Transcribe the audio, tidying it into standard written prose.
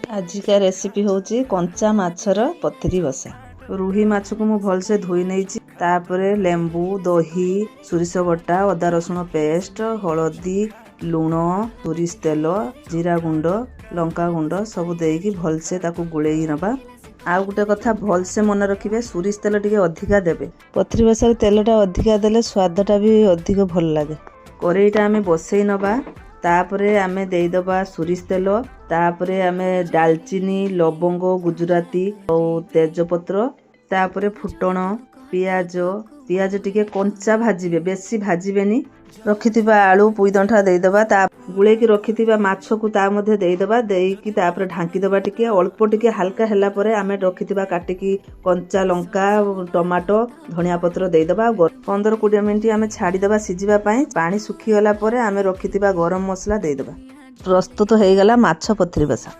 आजिका recipe होची कंचा माछर पथरी बसा। रुही माछ को मु भलसे धोई नैची, तापरे लेंबू दही सोरिष बटा अदा रसुण पेस्ट हलदी लुण सोरिष तेल जीरा गुंड लंका गुंड सब देकी भलसे ताकू गुलेई नबा। आउ गोटे कथा भलसे मन रखिबे, सोरिष तेल टिके अधिका देबे। पथरी बसार तेलटा अधिका देले स्वादटा भी अधिक भल लागे। करेईटा आमे बसई नबा, तापरे आमे देइदबा सोरिष तेल, तापरे आमे डालचीनी लवंग गुजराती और तेजपत्र, तापरे फुटण पियाज टिके कंचा भाजिबे, बेसी भाजिबेनी। रखिथिबा आलू पुईदंठा देइदबा, ता गुलेकी रखिथिबा माछ को ता मध्ये देइदबा, देइकी तापरे ढांकी दबा। टिके अल्प टिके हल्का हैला परे आमे रखिथिबा काटिकी कंचा लंका टमाटो धनिया पत्र देइदबा। 15-20 मिनिट आमे छाड़ी दबा सिजिबा पई। पानी सुखी गला परे आमे रखिथिबा गरम मसला देइदबा। प्रस्तुत हो गला माछ पथरी बसा।